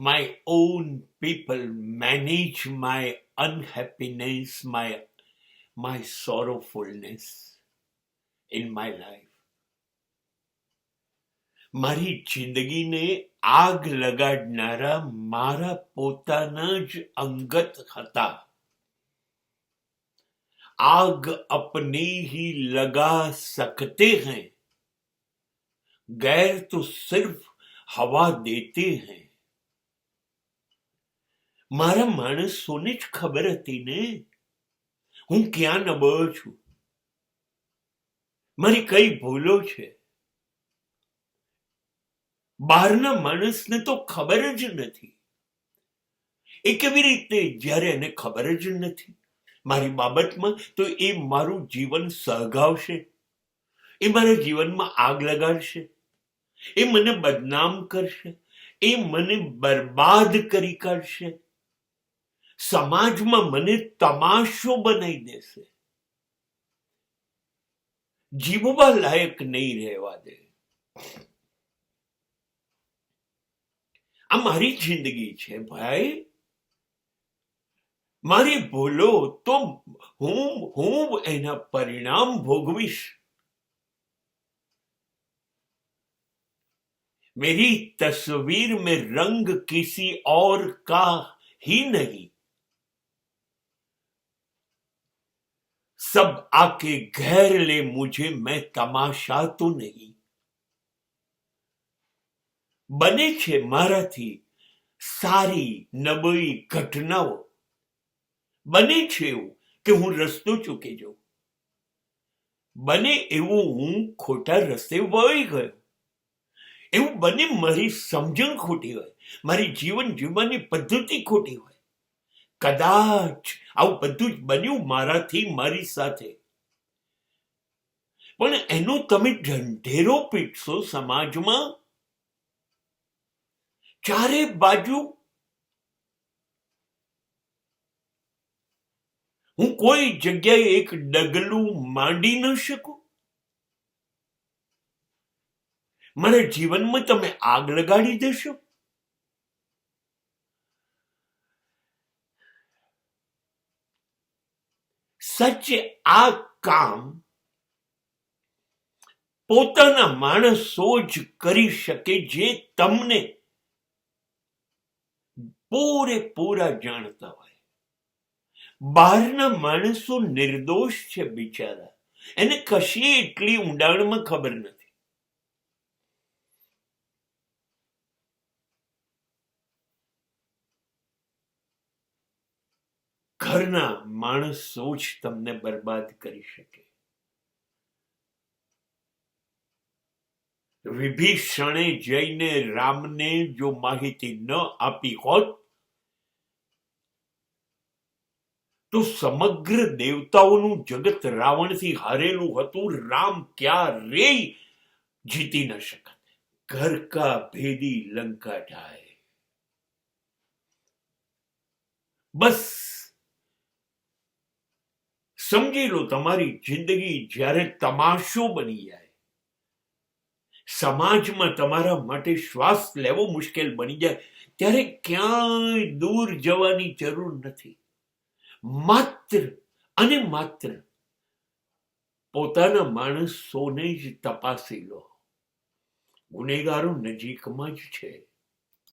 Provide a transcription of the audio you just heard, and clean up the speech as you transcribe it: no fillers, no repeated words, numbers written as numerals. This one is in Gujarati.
my own people manage my unhappiness, my sorrowfulness in my life. મારી જિંદગીને આગ લગાડનારા મારા પોતાના જ અંગત હતા. आग अपने ही लगा सकते हैं, गैर तो सिर्फ हवा देते हैं. મારા માણસોને જ ખબર હતી ને હું ક્યાં નબળો છું, મારી કઈ ભૂલો છે. બહારના માણસને તો ખબર જ નથી. એ કેવી રીતે જ્યારે એને ખબર જ નથી મારી બાબતમાં, તો એ મારું જીવન સળગાવશે, એ મારા જીવનમાં આગ લગાડશે, એ મને બદનામ કરશે, એ મને બરબાદ કરી કાઢશે, સમાજમાં મને તમાશો બનાવી દેશે, જીવવા લાયક નહીં રહેવા દે. આ મારી જિંદગી છે ભાઈ. મારી ભૂલો તો હું એના પરિણામ ભોગવીશ. मेरी तस्वीर में रंग किसी और का ही नहीं, सब आके घेर ले मुझे, मैं तमाशा तो नहीं. बने છે મારાથી સારી નબળી ઘટનાઓ, બને છે એવું કે હું રસ્તો ચૂકી જાઉં, બને એવું હું ખોટા રસ્તે વળી ગયો, એવું બને મારી સમજણ ખોટી હોય, મારી જીવન જીવવાની પદ્ધતિ ખોટી હોય. કદાચ આવું બધું જ બન્યું મારાથી, મારી સાથે. પણ એનો તમે ઢંઢેરો પીટશો સમાજમાં. ચારે બાજુ હું કોઈ જગ્યાએ એક ડગલું માંડી ન શકું. મારા જીવનમાં તમે આગ લગાડી દેશો. સચ આ કામ પોતાના માણસો જ કરી શકે જે તમને પૂરેપૂરા જાણતા હોય. બહારના માણસો નિર્દોષ છે બિચારા, એને કશી એટલી ઊંડાણમાં ખબર નથી. ઘરના માણસો જ તમને બરબાદ કરી શકે. વિભીષણે જઈને રામને જો માહિતી ન આપી હોત તો સમગ્ર દેવતાઓનું જગત રાવણથી હારેલું હતું. રામ ક્યારેય જીતી ન શકત. ઘર કા ભેદી લંકા ઢાય. બસ સમજી લો, તમારી જિંદગી જ્યારે તમાશો બની જાય, સમાજમાં તમારા માટે શ્વાસ લેવો મુશ્કેલ બની જાય, ત્યારે ક્યાંય દૂર જવાની જરૂર નથી. માત્ર અને માત્ર પોતાના માણસોને જ તપાસી લો. ગુનેગારો નજીકમાં જ છે.